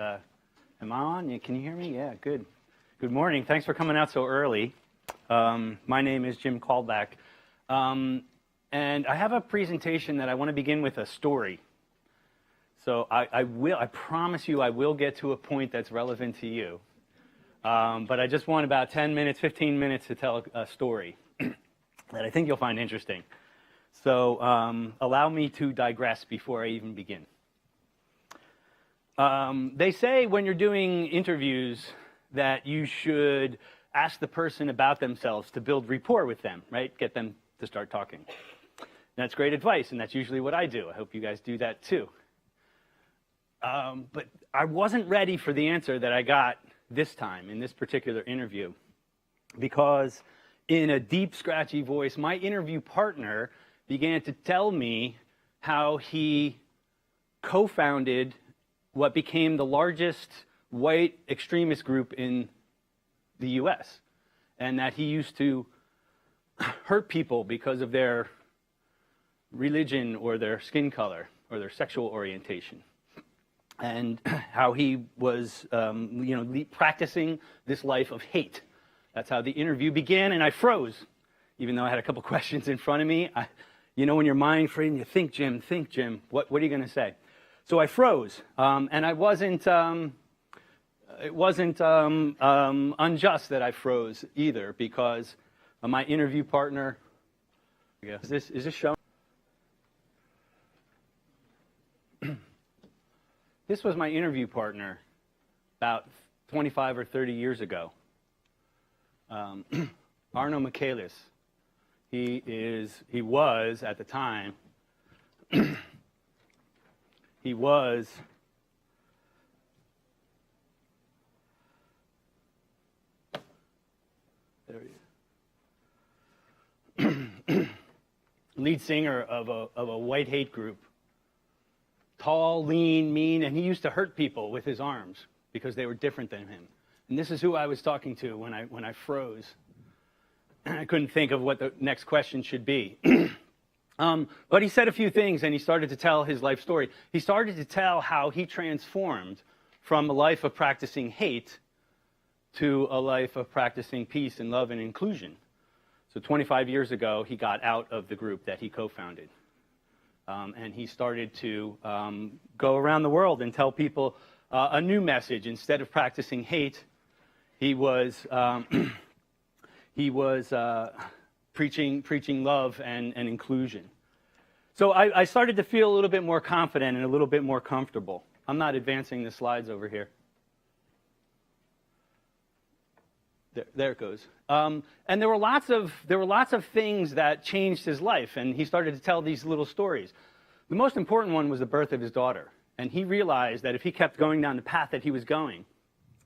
Am I on? Can you hear me? Yeah, good. Good morning. Thanks for coming out so early. My name is Jim Kalbach, and I have a presentation that I want to begin with a story. So I promise you I will get to a point that's relevant to you. But I just want about 10 minutes, 15 minutes to tell a story that I think you'll find interesting. So allow me to digress before I even begin. They say when you're doing interviews that you should ask the person about themselves to build rapport with them, right? Get them to start talking. That's great advice, and that's usually what I do. I hope you guys do that too. But I wasn't ready for the answer that I got this time in this particular interview, because in a deep, scratchy voice, my interview partner began to tell me how he co-founded what became the largest white extremist group in the US, and that he used to hurt people because of their religion or their skin color or their sexual orientation, and how he was practicing this life of hate. That's how the interview began, and I froze, even though I had a couple questions in front of me. When your mind frames, you think, Jim, what are you going to say? So I froze, and I wasn't. It wasn't unjust that I froze either, because my interview partner. Is this showing? This was my interview partner about 25 or 30 years ago. Arno Michaelis. He was at the time. He was lead singer of a white hate group. Tall, lean, mean, and he used to hurt people with his arms because they were different than him. And this is who I was talking to when I froze. I couldn't think of what the next question should be. But he said a few things, and he started to tell his life story. He started to tell how he transformed from a life of practicing hate to a life of practicing peace and love and inclusion. So 25 years ago, he got out of the group that he co-founded. And he started to go around the world and tell people a new message. Instead of practicing hate, he was preaching love and inclusion. So I started to feel a little bit more confident and a little bit more comfortable. I'm not advancing the slides over here. There it goes. And there were lots of things that changed his life, and he started to tell these little stories. The most important one was the birth of his daughter, and he realized that if he kept going down the path that he was going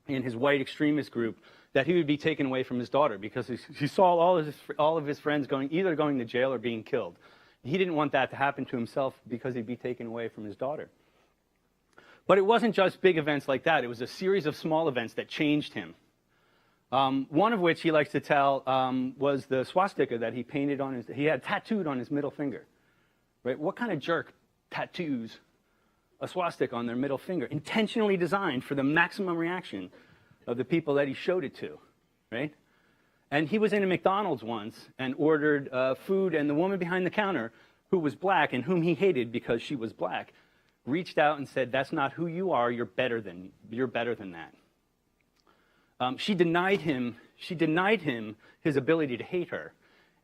in his white extremist group, that he would be taken away from his daughter, because he saw all of his friends either going to jail or being killed. He didn't want that to happen to himself, because he'd be taken away from his daughter. But it wasn't just big events like that. It was a series of small events that changed him. One of which he likes to tell was the swastika that he painted he had tattooed on his middle finger. Right? What kind of jerk tattoos a swastika on their middle finger, intentionally designed for the maximum reaction of the people that he showed it to, right? And he was in a McDonald's once and ordered food, and the woman behind the counter, who was black and whom he hated because she was black, reached out and said, "That's not who you are. You're better than that." She denied him his ability to hate her,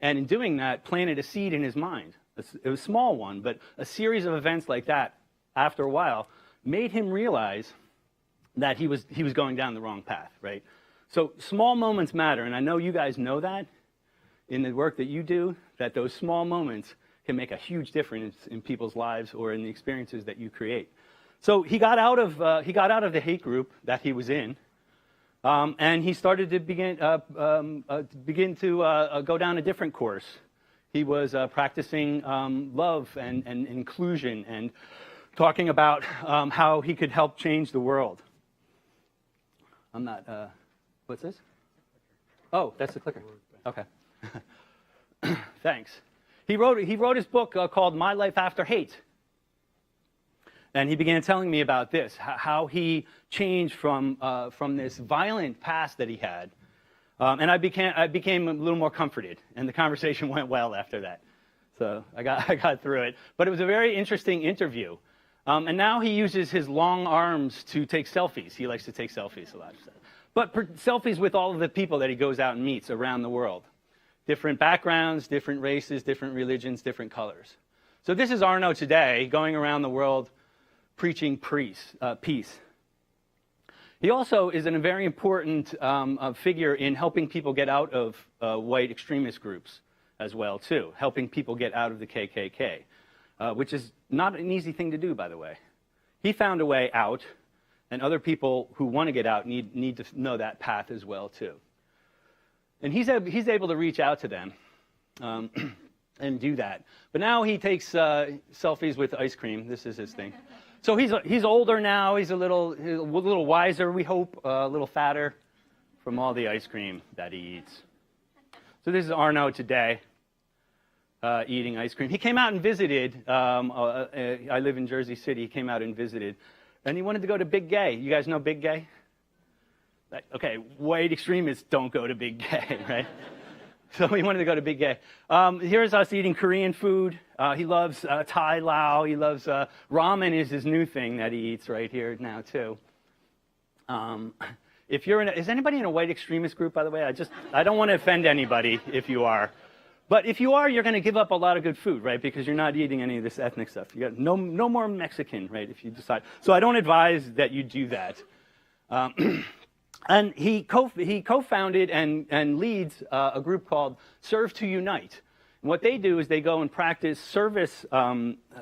and in doing that, planted a seed in his mind. It was a small one, but a series of events like that, after a while, made him realize that he was going down the wrong path, right? So small moments matter, and I know you guys know that in the work that you do, that those small moments can make a huge difference in people's lives or in the experiences that you create. So he got out of the hate group that he was in. And he started to begin to go down a different course. He was practicing love and inclusion, and talking about how he could help change the world. I'm not. What's this? Oh, that's the clicker. Okay. Thanks. He wrote his book called My Life After Hate. And he began telling me about this, how he changed from this violent past that he had. And I became a little more comforted, and the conversation went well after that. So I got through it. But it was a very interesting interview. And now he uses his long arms to take selfies. He likes to take selfies a lot. But selfies with all of the people that he goes out and meets around the world. Different backgrounds, different races, different religions, different colors. So this is Arno today, going around the world preaching peace. He also is a very important figure in helping people get out of white extremist groups as well, too. Helping people get out of the KKK, which is not an easy thing to do, by the way. He found a way out, and other people who want to get out need to know that path as well, too. And he's able to reach out to them and do that. But now he takes selfies with ice cream. This is his thing. So he's older now. He's a little wiser, we hope, a little fatter from all the ice cream that he eats. So this is Arno today, eating ice cream. He came out and visited. I live in Jersey City. He came out and visited. And he wanted to go to Big Gay. You guys know Big Gay? Okay, white extremists don't go to Big Gay, right? So he wanted to go to Big Gay. Here's us eating Korean food. He loves Thai Lao. He loves ramen is his new thing that he eats right here now, too. If you're is anybody in a white extremist group, by the way? I don't want to offend anybody if you are. But if you are, you're going to give up a lot of good food, right? Because you're not eating any of this ethnic stuff. You got no more Mexican, right? If you decide. So I don't advise that you do that. And he co-founded and leads a group called Serve to Unite. And what they do is they go and practice service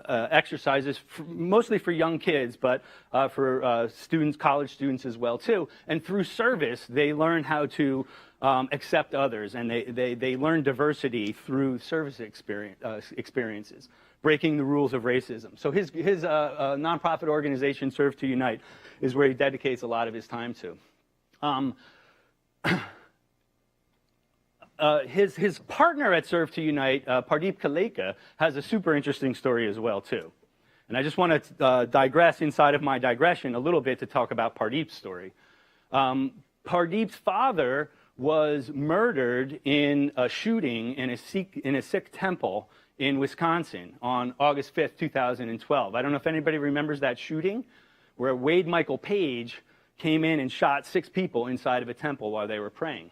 exercises, mostly for young kids, but for students, college students as well too. And through service, they learn how to accept others, and they learn diversity through service experiences, breaking the rules of racism. So his nonprofit organization, Serve to Unite, is where he dedicates a lot of his time to. His partner at Serve to Unite, Pardeep Kaleka, has a super interesting story as well, too. And I just want to digress inside of my digression a little bit to talk about Pardeep's story. Pardeep's father was murdered in a shooting in a Sikh temple in Wisconsin on August 5th, 2012. I don't know if anybody remembers that shooting, where Wade Michael Page came in and shot 6 people inside of a temple while they were praying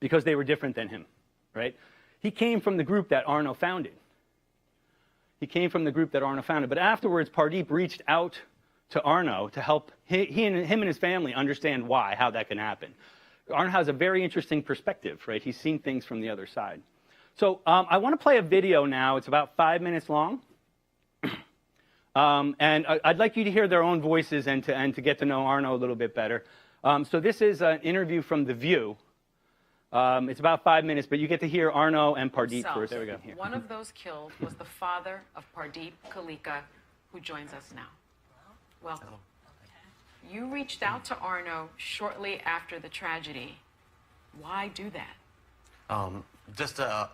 because they were different than him, right? He came from the group that Arno founded. But afterwards, Pardeep reached out to Arno to help him and his family understand how that can happen. Arno has a very interesting perspective, right? He's seen things from the other side. So I want to play a video now. It's about 5 minutes long. And I'd like you to hear their own voices and to get to know Arno a little bit better. So this is an interview from The View. It's about 5 minutes, but you get to hear Arno and Pardeep first. There we go. Here. One of those killed was the father of Pardeep Kaleka, who joins us now. Welcome. Hello. You reached out to Arno shortly after the tragedy. Why do that? Just to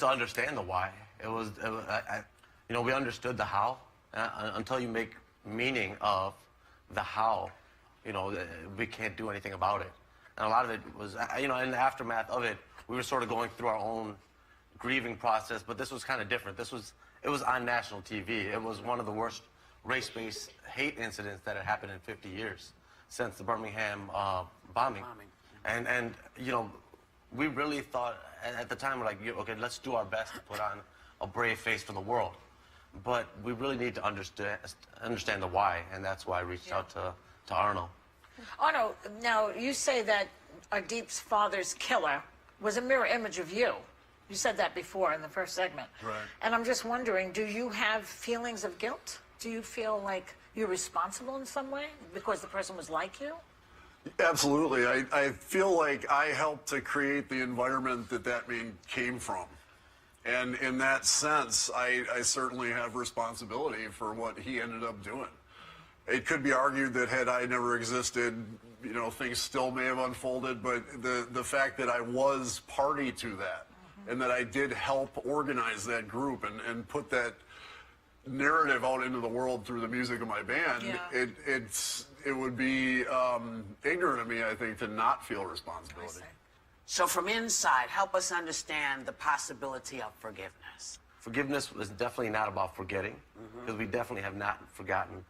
understand the why. We understood the how. Until you make meaning of the how, we can't do anything about it. And a lot of it was, in the aftermath of it, we were sort of going through our own grieving process, but this was kind of different. It was on national TV. It was one of the worst race-based hate incidents that had happened in 50 years since the Birmingham bombing. And we really thought at the time, we're like, okay, let's do our best to put on a brave face for the world. But we really need to understand the why, and that's why I reached out to Arno. Arno, now you say that Pardeep's father's killer was a mirror image of you. You said that before in the first segment. Right. And I'm just wondering, do you have feelings of guilt? Do you feel like you're responsible in some way because the person was like you? Absolutely. I feel like I helped to create the environment that man came from. And in that sense, I certainly have responsibility for what he ended up doing. It could be argued that had I never existed, things still may have unfolded, but the fact that I was party to that and that I did help organize that group and put that narrative out into the world through the music of my band, Yeah. it would be ignorant of me, I think, to not feel responsibility. So from inside, help us understand the possibility of forgiveness. Forgiveness is definitely not about forgetting, because we definitely have not forgotten.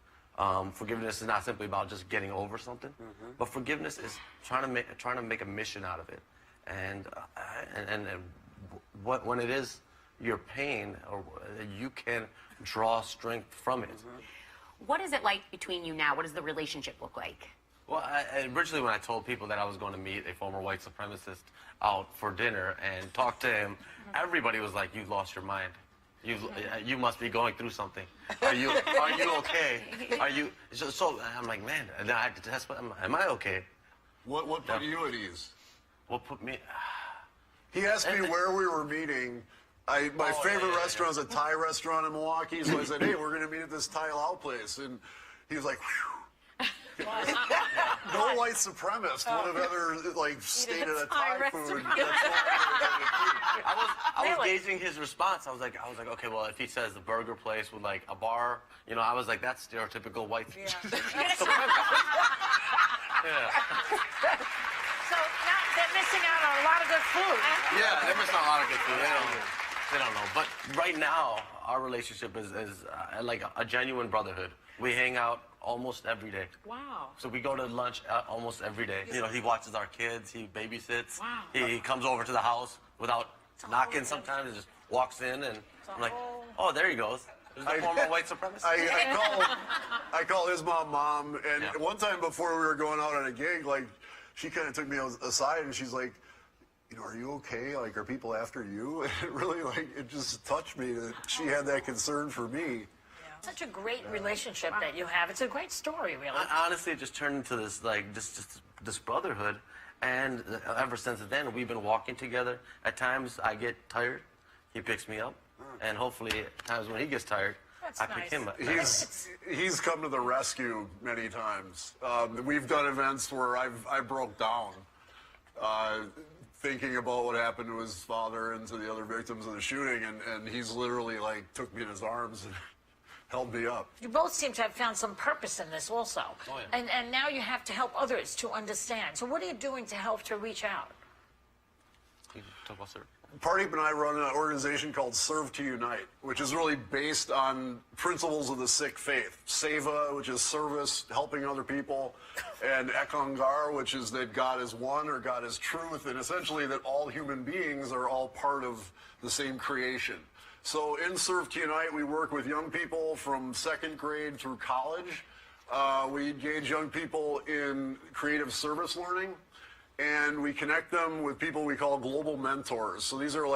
Forgiveness is not simply about just getting over something, but forgiveness is trying to make a mission out of it. And when it is your pain, or you can draw strength from it. What is it like between you now? What does the relationship look like? Well, originally when I told people that I was going to meet a former white supremacist out for dinner and talk to him, everybody was like, "You've lost your mind. You must be going through something. Are you okay? Are you?" So I'm like, man, and I had to test. Am I okay? What put you at ease? What put me? He asked me where we were meeting. My favorite restaurant is a Thai restaurant in Milwaukee, so I said, "Hey, we're going to meet at this Thai Lao place," and he was like, "Whew." No white supremacist would have ever stayed at a Thai food. I was gauging his response. I was like, okay, well, if he says the burger place with like a bar, I was like, that's stereotypical white. Yeah. Yeah. So now they're missing out on a lot of good food. Yeah, they're missing a lot of good food. They don't know. But right now, our relationship is like a genuine brotherhood. We hang out almost every day. Wow. So we go to lunch almost every day. He watches our kids. He babysits. Wow. He comes over to the house without knocking sometimes and just walks in, and I'm like, oh, there he goes. There's the former white supremacist. I call his mom, and one time before we were going out on a gig, she kind of took me aside and she's like, are you okay? Are people after you? And it really, it just touched me that she had that concern for me. Such a great relationship that you have. It's a great story, really. Honestly, it just turned into this, just this brotherhood. And ever since then, we've been walking together. At times, I get tired. He picks me up. And hopefully, at times when he gets tired, I pick him up. He's come to the rescue many times. We've done events where I broke down thinking about what happened to his father and to the other victims of the shooting. And he's literally, took me in his arms and held me up. You both seem to have found some purpose in this also. Oh, yeah. And now you have to help others to understand. So what are you doing to help to reach out? Can you talk about Serve? Pardeep and I run an organization called Serve to Unite, which is really based on principles of the Sikh faith. Seva, which is service, helping other people, and Ekangar, which is that God is one or God is truth, and essentially that all human beings are all part of the same creation. So in Serve to Unite, we work with young people from 2nd grade through college. We engage young people in creative service learning, and we connect them with people we call global mentors. So these are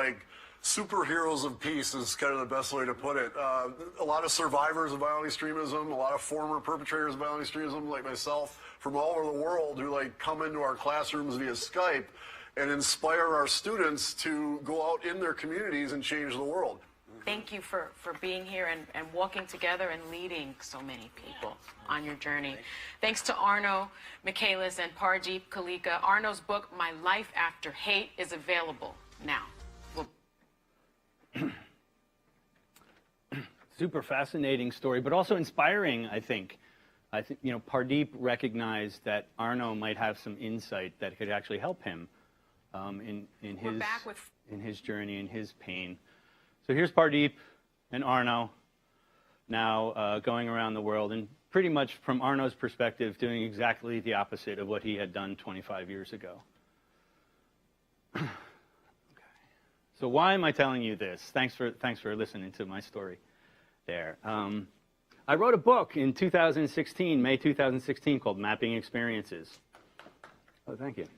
superheroes of peace is kind of the best way to put it. A lot of survivors of violent extremism, a lot of former perpetrators of violent extremism like myself from all over the world who come into our classrooms via Skype and inspire our students to go out in their communities and change the world. Thank you for being here and walking together and leading so many people on your journey. Thanks to Arno Michaelis and Pardeep Kalika. Arno's book, My Life After Hate, is available now. Super fascinating story, but also inspiring, I think. Pardeep recognized that Arno might have some insight that could actually help him in his journey, in his pain. So here's Pardeep and Arno now going around the world, and pretty much from Arno's perspective, doing exactly the opposite of what he had done 25 years ago. Okay. So why am I telling you this? Thanks for listening to my story there. I wrote a book in 2016, May 2016, called Mapping Experiences. Oh, thank you.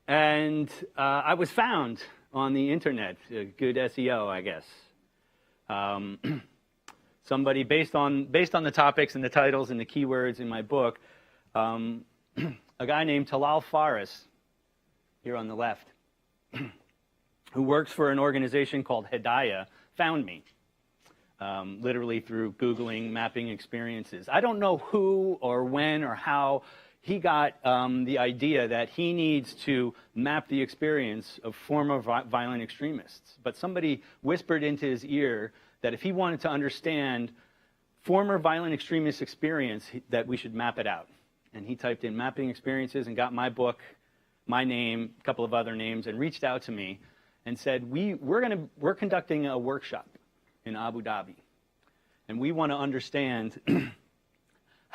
And I was found on the internet, good SEO, I guess. Somebody based on the topics and the titles and the keywords in my book, a guy named Talal Faris, here on the left, who works for an organization called Hidayah, found me, literally through Googling Mapping Experiences. I don't know who or when or how he got the idea that he needs to map the experience of former violent extremists. But somebody whispered into his ear that if he wanted to understand former violent extremist experience, that we should map it out. And he typed in mapping experiences and got my book, my name, a couple of other names, and reached out to me and said, we're conducting a workshop in Abu Dhabi. And we want to understand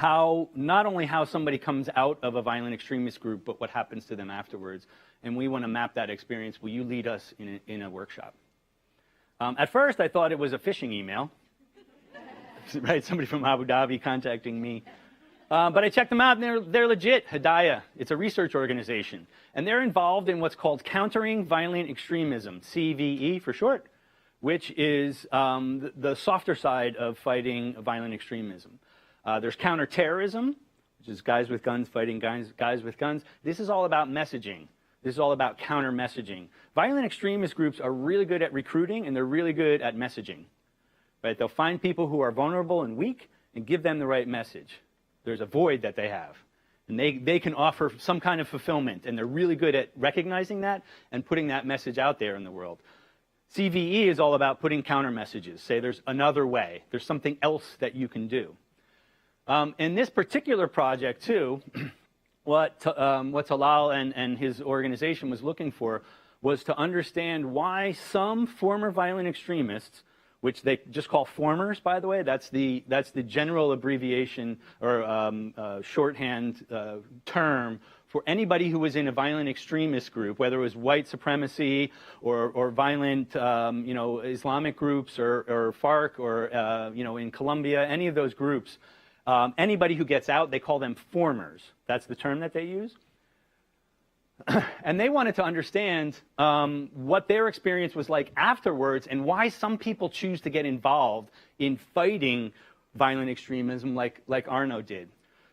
not only how somebody comes out of a violent extremist group, but what happens to them afterwards. And we want to map that experience. Will you lead us in a workshop? At first, I thought it was a phishing email, right? Somebody from Abu Dhabi contacting me. But I checked them out, and they're legit. Hidayah, it's a research organization. And they're involved in what's called countering violent extremism, CVE for short, which is the softer side of fighting violent extremism. There's counterterrorism, which is guys with guns fighting guys with guns. This is all about messaging. This is all about counter-messaging. Violent extremist groups are really good at recruiting, and they're really good at messaging. Right? They'll find people who are vulnerable and weak and give them the right message. There's a void that they have. And they can offer some kind of fulfillment, and they're really good at recognizing that and putting that message out there in the world. CVE is all about putting counter messages. Say there's another way. There's something else that you can do. In this particular project, too, what Talal and his organization was looking for was to understand why some former violent extremists, which they just call formers, by the way. That's the general abbreviation or shorthand term for anybody who was in a violent extremist group, whether it was white supremacy or violent, Islamic groups or FARC or, in Colombia, any of those groups. Anybody who gets out, they call them formers. That's the term that they use. And they wanted to understand what their experience was like afterwards and why some people choose to get involved in fighting violent extremism like Arno did.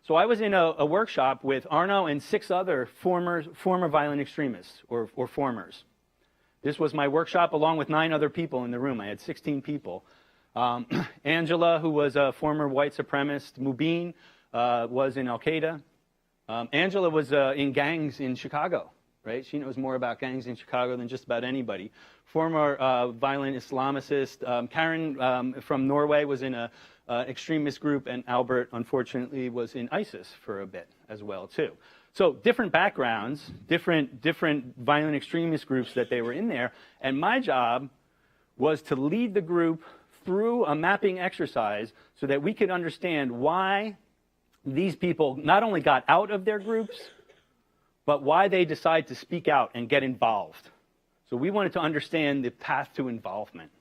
So I was in a workshop with Arno and 6 other former violent extremists or formers. This was my workshop along with 9 other people in the room. I had 16 people. Angela, who was a former white supremacist, Mubin was in Al-Qaeda. Angela was in gangs in Chicago, right? She knows more about gangs in Chicago than just about anybody. Former violent Islamicist. Karen from Norway was in an extremist group, and Albert, unfortunately, was in ISIS for a bit as well, too. So different backgrounds, different violent extremist groups that they were in there, and my job was to lead the group through a mapping exercise so that we could understand why these people not only got out of their groups, but why they decide to speak out and get involved. So we wanted to understand the path to involvement.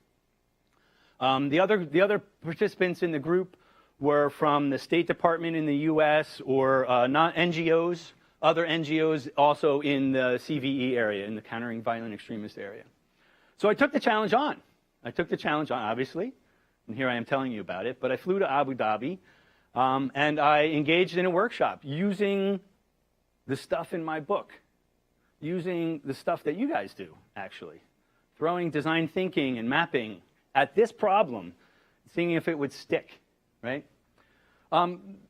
The other participants in the group were from the State Department in the U.S. or not NGOs, other NGOs also in the CVE area, in the countering violent extremist area. So I took the challenge on. Obviously, and here I am telling you about it, but I flew to Abu Dhabi, and I engaged in a workshop using the stuff in my book, using the stuff that you guys do, actually, throwing design thinking and mapping at this problem, seeing if it would stick, right?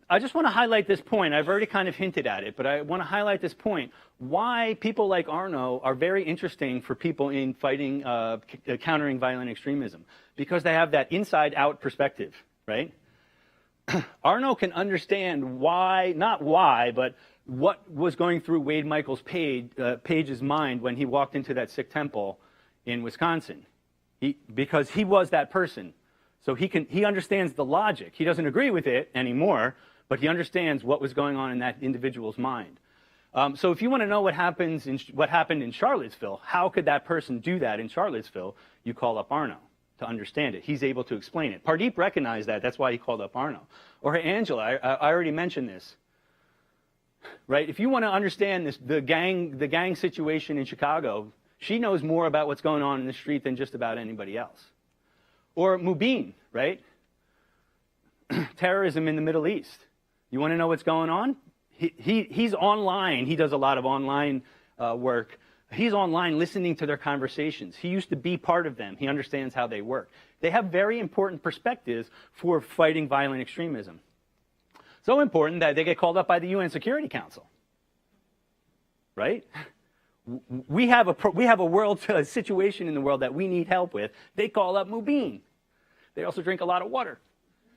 I just want to highlight this point. I've already kind of hinted at it, but I want to highlight this point. Why people like Arno are very interesting for people in fighting, countering violent extremism. Because they have that inside-out perspective, right? Arno can understand why, not why, but what was going through Wade Michaels' Page's mind when he walked into that Sikh temple in Wisconsin. Because he was that person. So he understands the logic. He doesn't agree with it anymore, but he understands what was going on in that individual's mind. So if you want to know what happened in Charlottesville, how could that person do that in Charlottesville, you call up Arno to understand it. He's able to explain it. Pardeep recognized that. That's why he called up Arno. Or Angela, I already mentioned this. Right? If you want to understand this, the gang situation in Chicago, she knows more about what's going on in the street than just about anybody else. Or Mubin, right? Terrorism in the Middle East. You want to know what's going on? He's online. He does a lot of online work. He's online listening to their conversations. He used to be part of them. He understands how they work. They have very important perspectives for fighting violent extremism. So important that they get called up by the UN Security Council, right? We have a world a situation in the world that we need help with. They call up Mubin. They also drink a lot of water.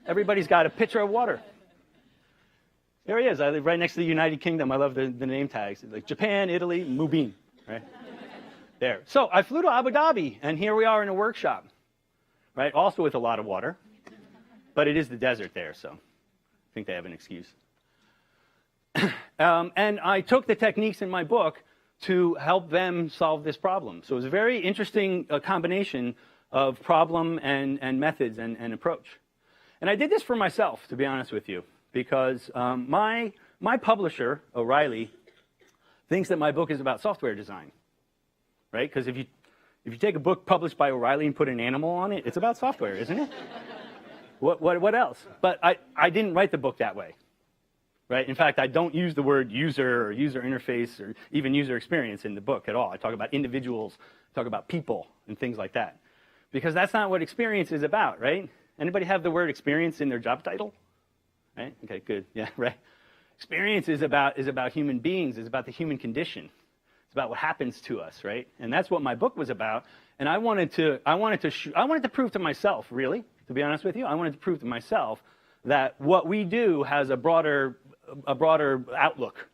Everybody's got a pitcher of water. There he is. I live right next to the United Kingdom. I love the name tags. Like Japan, Italy, Mubin, right? There. So I flew to Abu Dhabi, and here we are in a workshop, right? Also with a lot of water. But it is the desert there, so I think they have an excuse. And I took the techniques in my book to help them solve this problem. So it was a very interesting combination of problem and methods and approach. And I did this for myself, to be honest with you, because my publisher, O'Reilly, thinks that my book is about software design, right? Because if you take a book published by O'Reilly and put an animal on it, it's about software, isn't it? What else? But I didn't write the book that way, right? In fact, I don't use the word user or user interface or even user experience in the book at all. I talk about individuals, talk about people and things like that, because that's not what experience is about, right? Anybody have the word experience in their job title? Right? Okay, good. Yeah, right. Experience is about human beings. It's about the human condition. It's about what happens to us, right? And that's what my book was about. And I wanted to prove to myself, really, to be honest with you, I wanted to prove to myself that what we do has a broader outlook.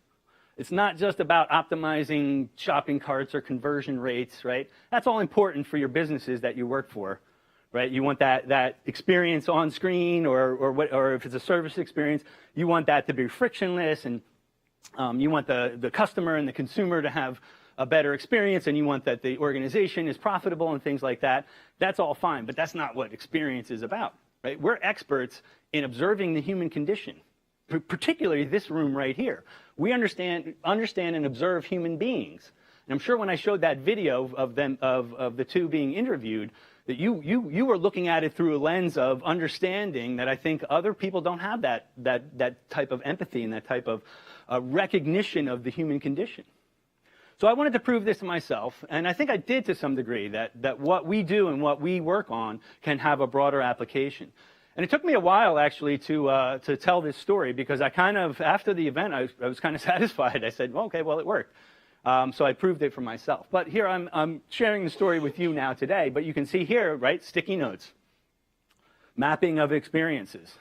It's not just about optimizing shopping carts or conversion rates, right? That's all important for your businesses that you work for, right? You want that experience on screen, or if it's a service experience, you want that to be frictionless, and you want the customer and the consumer to have a better experience, and you want that the organization is profitable and things like that. That's all fine, but that's not what experience is about, right? We're experts in observing the human condition, particularly this room right here. We understand and observe human beings. And I'm sure when I showed that video of the two being interviewed, that you were looking at it through a lens of understanding that I think other people don't have that type of empathy and that type of recognition of the human condition. So I wanted to prove this to myself, and I think I did to some degree, that what we do and what we work on can have a broader application. And it took me a while, actually, to tell this story, because I kind of, after the event, I was kind of satisfied. I said, well, okay, well, it worked. So I proved it for myself. But here I'm sharing the story with you now today, but you can see here, right, sticky notes, mapping of experiences.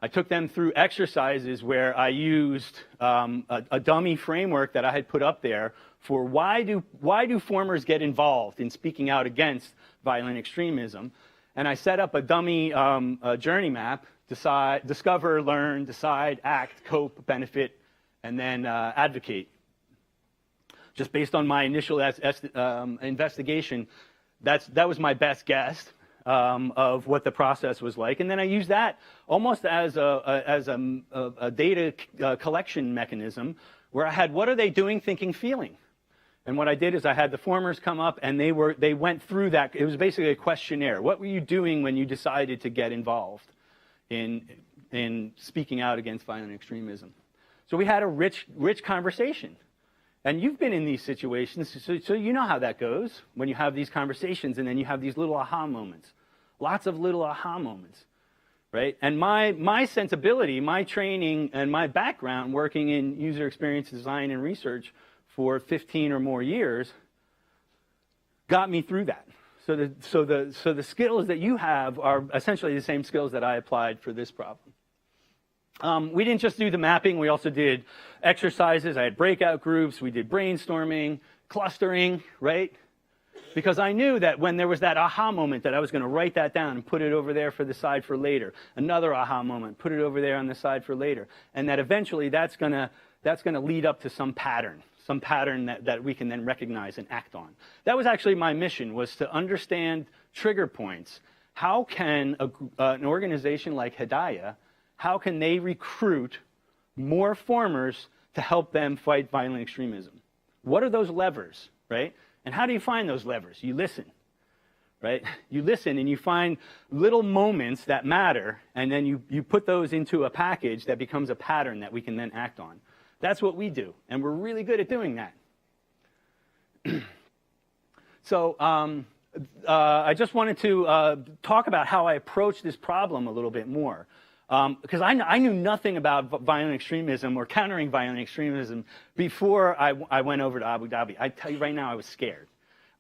I took them through exercises where I used a dummy framework that I had put up there for why do formers get involved in speaking out against violent extremism. And I set up a dummy journey map: discover, learn, decide, act, cope, benefit, and then advocate. Just based on my initial investigation, that was my best guess of what the process was like. And then I used that almost as a data collection mechanism, where I had, what are they doing, thinking, feeling? And what I did is I had the formers come up, and they went through that. It was basically a questionnaire. What were you doing when you decided to get involved in speaking out against violent extremism? So we had a rich conversation. And you've been in these situations, so you know how that goes when you have these conversations, and then you have these little aha moments. Lots of little aha moments, right? And my sensibility, my training, and my background working in user experience design and research for 15 or more years got me through that. So the skills that you have are essentially the same skills that I applied for this problem. We didn't just do the mapping, we also did exercises. I had breakout groups, we did brainstorming, clustering, right? Because I knew that when there was that aha moment, that I was going to write that down and put it over there for the side for later. Another aha moment, put it over there on the side for later. And that eventually that's going to lead up to some pattern that we can then recognize and act on. That was actually my mission, was to understand trigger points. How can an organization like Hedaya, how can they recruit more formers to help them fight violent extremism? What are those levers, right? And how do you find those levers? You listen, right? You listen and you find little moments that matter, and then you put those into a package that becomes a pattern that we can then act on. That's what we do, and we're really good at doing that. So I just wanted to talk about how I approach this problem a little bit more. Because I knew nothing about violent extremism or countering violent extremism before I went over to Abu Dhabi. I tell you right now, I was scared.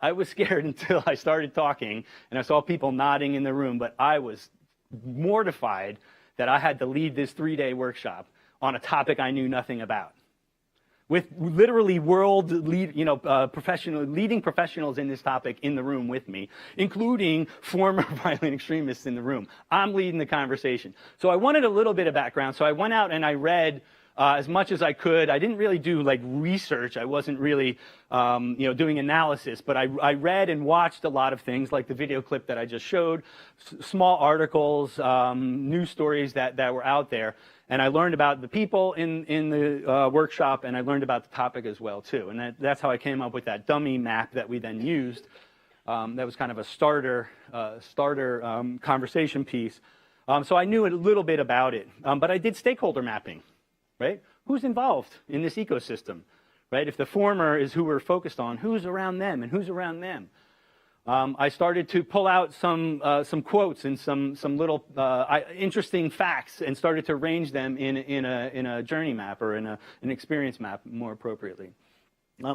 I was scared until I started talking and I saw people nodding in the room, but I was mortified that I had to lead this 3-day workshop on a topic I knew nothing about, with literally leading professionals in this topic in the room with me, including former violent extremists in the room. I'm leading the conversation. So I wanted a little bit of background. So I went out and I read as much as I could. I didn't really do like research. I wasn't really doing analysis, but I read and watched a lot of things like the video clip that I just showed, small articles, news stories that were out there. And I learned about the people in the workshop, and I learned about the topic as well, too. And that's how I came up with that dummy map that we then used. That was kind of a starter conversation piece. So I knew a little bit about it. But I did stakeholder mapping, right? Who's involved in this ecosystem, right? If the former is who we're focused on, who's around them and who's around them? I started to pull out some quotes and some little interesting facts and started to arrange them in a journey map or in an experience map more appropriately.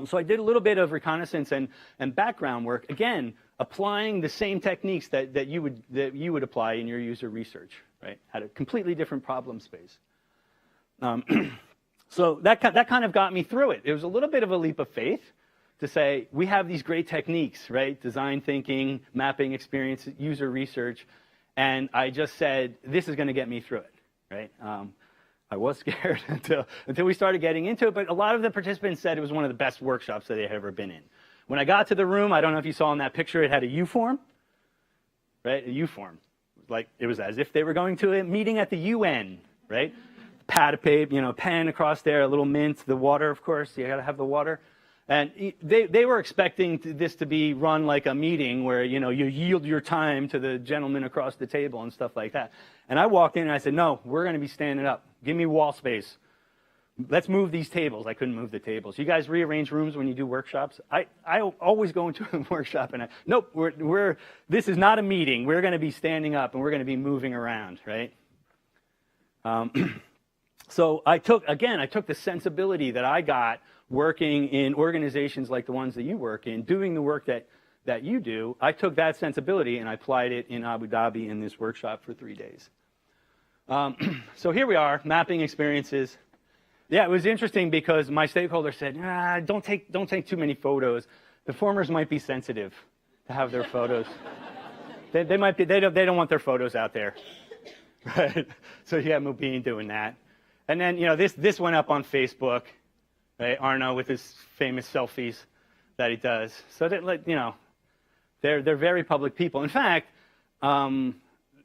So I did a little bit of reconnaissance and background work, again, applying the same techniques that you would apply in your user research, right? Had a completely different problem space. So that kind of got me through it. It was a little bit of a leap of faith to say, we have these great techniques, right? Design thinking, mapping experience, user research. And I just said, this is going to get me through it, right? I was scared until we started getting into it, but a lot of the participants said it was one of the best workshops that they had ever been in. When I got to the room, I don't know if you saw in that picture, it had a U-form, right? A U-form. Like, it was as if they were going to a meeting at the UN, right? Pad of paper, pen across there, a little mint, the water, of course, you got to have the water. And they were expecting this to be run like a meeting where, you yield your time to the gentleman across the table and stuff like that. And I walked in and I said, no, we're going to be standing up. Give me wall space. Let's move these tables. I couldn't move the tables. You guys rearrange rooms when you do workshops? I always go into a workshop and nope, this is not a meeting. We're going to be standing up and we're going to be moving around, right? So I took the sensibility that I got working in organizations like the ones that you work in, doing the work that you do. I took that sensibility and I applied it in Abu Dhabi in this workshop for 3 days. So here we are, mapping experiences. Yeah, it was interesting because my stakeholder said, don't take too many photos. The formers might be sensitive to have their photos. they don't want their photos out there, right? So you have Mubin doing that. And then, this went up on Facebook, right? Arno with his famous selfies that he does. So they're very public people. In fact,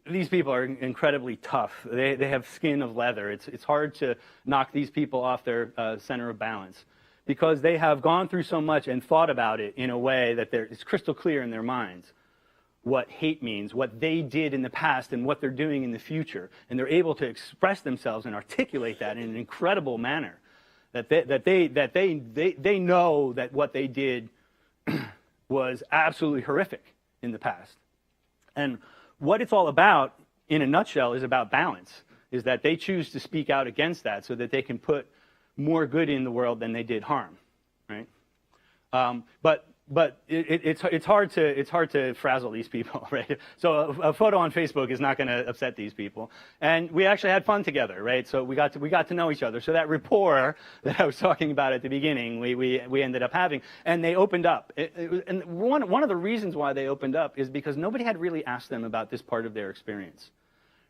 these people are incredibly tough. They have skin of leather. It's hard to knock these people off their center of balance because they have gone through so much and thought about it in a way that it's crystal clear in their minds what hate means, what they did in the past and what they're doing in the future. And they're able to express themselves and articulate that in an incredible manner. That they know that what they did was absolutely horrific in the past. And what it's all about, in a nutshell, is about balance, is that they choose to speak out against that so that they can put more good in the world than they did harm, right? But it's hard to frazzle these people, right? So a photo on Facebook is not going to upset these people. And we actually had fun together, right? So we got to know each other. So that rapport that I was talking about at the beginning, we ended up having, and they opened up. And one of the reasons why they opened up is because nobody had really asked them about this part of their experience,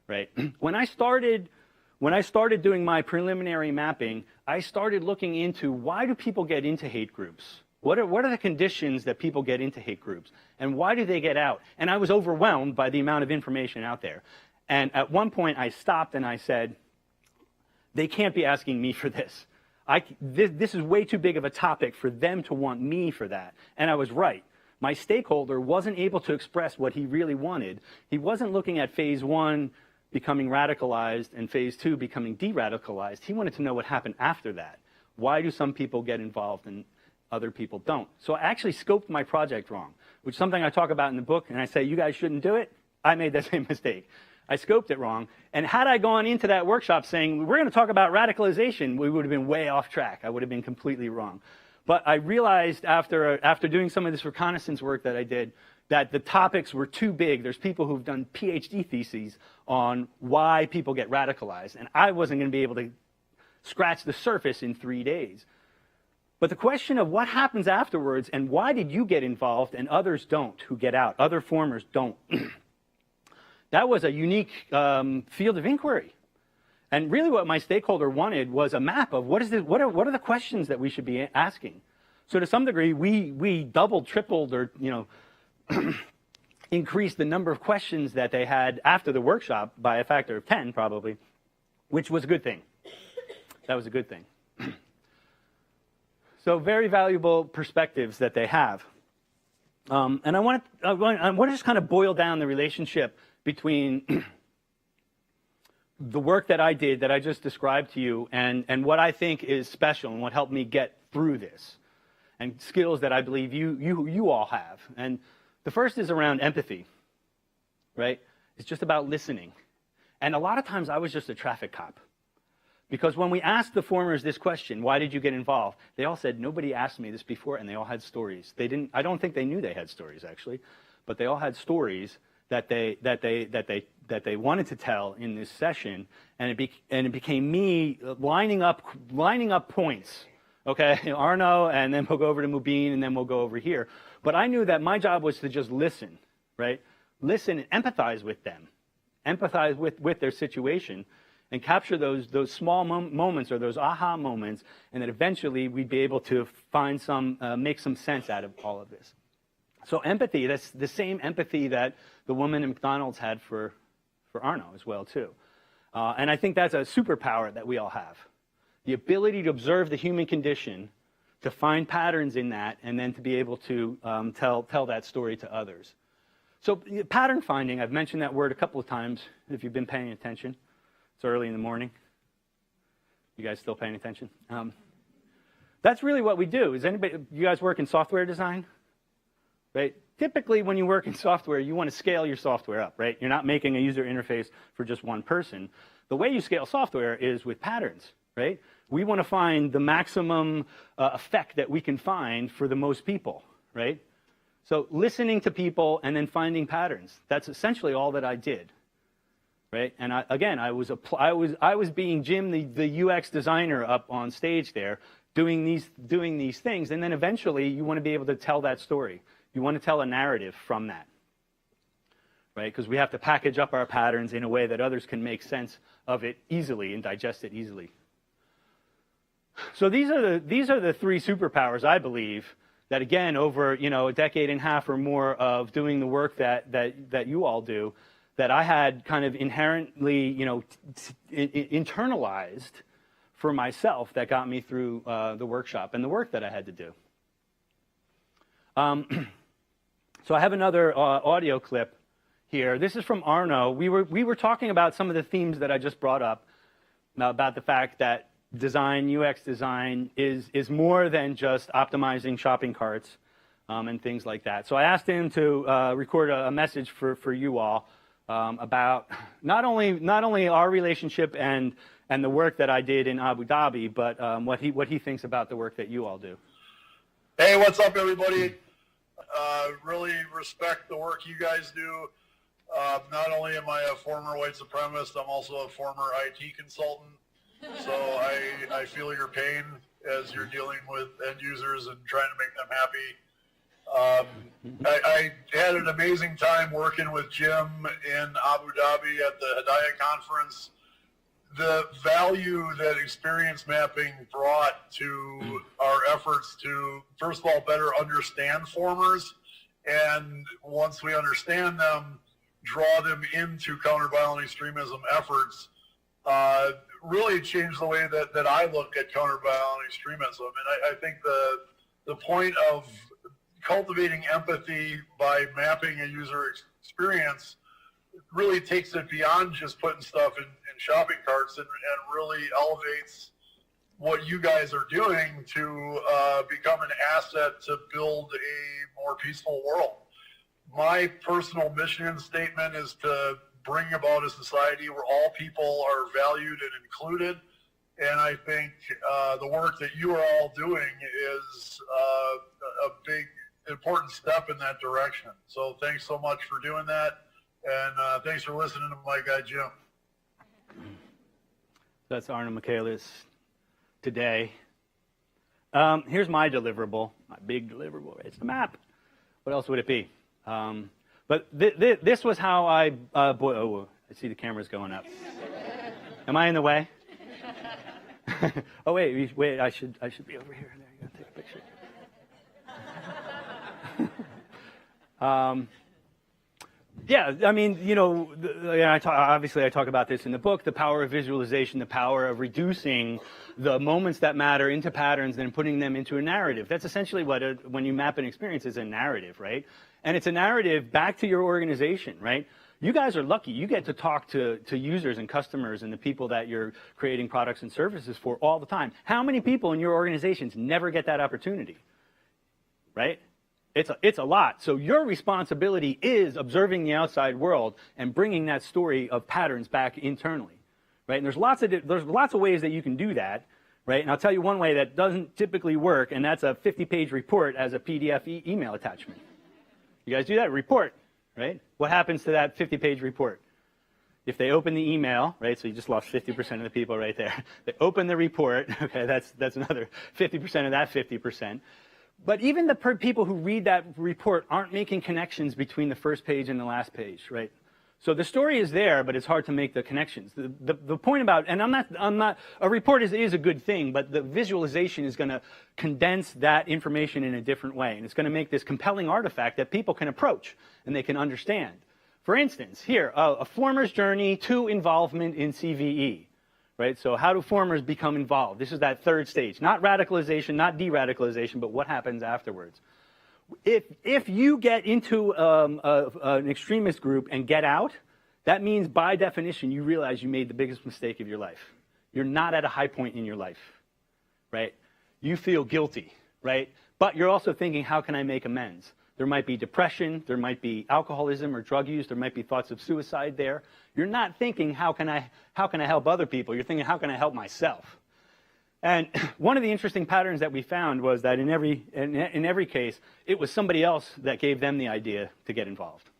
right? When I started doing my preliminary mapping, I started looking into why do people get into hate groups? What are the conditions that people get into hate groups? And why do they get out? And I was overwhelmed by the amount of information out there. And at one point, I stopped and I said, they can't be asking me for this. This is way too big of a topic for them to want me for that. And I was right. My stakeholder wasn't able to express what he really wanted. He wasn't looking at phase 1 becoming radicalized and phase 2 becoming de-radicalized. He wanted to know what happened after that. Why do some people get involved and other people don't? So I actually scoped my project wrong, which is something I talk about in the book, and I say, you guys shouldn't do it. I made that same mistake. I scoped it wrong. And had I gone into that workshop saying, we're going to talk about radicalization, we would have been way off track. I would have been completely wrong. But I realized after doing some of this reconnaissance work that I did, that the topics were too big. There's people who've done PhD theses on why people get radicalized. And I wasn't going to be able to scratch the surface in 3 days. But the question of what happens afterwards and why did you get involved and others don't who get out, other formers don't, that was a unique field of inquiry. And really what my stakeholder wanted was a map of what are the questions that we should be asking. So to some degree, we doubled, tripled, or increased the number of questions that they had after the workshop by a factor of 10 probably, which was a good thing. That was a good thing. So very valuable perspectives that they have. And I want to just kind of boil down the relationship between the work that I did, that I just described to you, and what I think is special and what helped me get through this, and skills that I believe you all have. And the first is around empathy, right? It's just about listening. And a lot of times I was just a traffic cop. Because when we asked the formers this question, why did you get involved? They all said, nobody asked me this before, and they all had stories. I don't think they knew they had stories, actually, but they all had stories that they wanted to tell in this session, and it became me lining up points. Okay, Arno, and then we'll go over to Mubin, and then we'll go over here. But I knew that my job was to just listen, right? Listen and empathize with them, empathize with their situation, and capture those small moments or those aha moments, and that eventually we'd be able to find make some sense out of all of this. So empathy, that's the same empathy that the woman in McDonald's had for Arno as well, too. And I think that's a superpower that we all have. The ability to observe the human condition, to find patterns in that, and then to be able to tell that story to others. So pattern finding, I've mentioned that word a couple of times if you've been paying attention. It's early in the morning. You guys still paying attention? That's really what we do. You guys work in software design? Right? Typically, when you work in software, you want to scale your software up, right? You're not making a user interface for just one person. The way you scale software is with patterns, right? We want to find the maximum effect that we can find for the most people, right? So listening to people and then finding patterns. That's essentially all that I did. Right? And I was being Jim, the UX designer, up on stage there, doing these things, and then eventually you want to be able to tell that story. You want to tell a narrative from that, right? Because we have to package up our patterns in a way that others can make sense of it easily and digest it easily. So these are the three superpowers, I believe, that again over a decade and a half or more of doing the work that you all do, that I had kind of inherently, internalized for myself, that got me through the workshop and the work that I had to do. So I have another audio clip here. This is from Arno. We were talking about some of the themes that I just brought up, about the fact that UX design is more than just optimizing shopping carts and things like that. So I asked him to record a message for you all. About not only our relationship and the work that I did in Abu Dhabi, but what he thinks about the work that you all do. Hey, what's up, everybody? Really respect the work you guys do. Not only am I a former white supremacist, I'm also a former IT consultant. So I feel your pain as you're dealing with end users and trying to make them happy. I had an amazing time working with Jim in Abu Dhabi at the Hidayah conference. The value that experience mapping brought to our efforts to, first of all, better understand formers, and once we understand them, draw them into counter-violent extremism efforts, really changed the way that I look at counter-violent extremism. And I think the point of cultivating empathy by mapping a user experience really takes it beyond just putting stuff in shopping carts and really elevates what you guys are doing to become an asset to build a more peaceful world. My personal mission statement is to bring about a society where all people are valued and included. And I think the work that you are all doing is a big, important step in that direction. So thanks so much for doing that. And thanks for listening to my guy, Jim. That's Arno Michaelis today. Here's my deliverable, my big deliverable. It's the map. What else would it be? But this was how I, I see the camera's going up. Am I in the way? Oh, wait, I should be over here. There you go, take a picture. Yeah, I mean, you know, obviously I talk about this in the book, the power of visualization, the power of reducing the moments that matter into patterns and putting them into a narrative. That's essentially what, when you map an experience, is a narrative, right? And it's a narrative back to your organization, right? You guys are lucky. You get to talk to users and customers and the people that you're creating products and services for all the time. How many people in your organizations never get that opportunity, right? It's a lot. So your responsibility is observing the outside world and bringing that story of patterns back internally, right? And there's lots of ways that you can do that, right? And I'll tell you one way that doesn't typically work, and that's a 50-page report as a PDF email attachment. You guys do that? Report, right? What happens to that 50-page report? If they open the email, right, so you just lost 50% of the people right there. They open the report, okay, that's another 50% of that 50%. But even the people who read that report aren't making connections between the first page and the last page, right? So the story is there, but it's hard to make the connections. The point about, and I'm not, a report is a good thing, but the visualization is going to condense that information in a different way. And it's going to make this compelling artifact that people can approach and they can understand. For instance, here, a former's journey to involvement in CVE. Right? So how do formers become involved? This is that third stage. Not radicalization, not de-radicalization, but what happens afterwards. If you get into an extremist group and get out, that means by definition you realize you made the biggest mistake of your life. You're not at a high point in your life, right? You feel guilty, right? But you're also thinking, how can I make amends? There might be depression, there might be alcoholism or drug use, there might be thoughts of suicide there. You're not thinking, how can I help other people? You're thinking, how can I help myself? And one of the interesting patterns that we found was that in every case, it was somebody else that gave them the idea to get involved,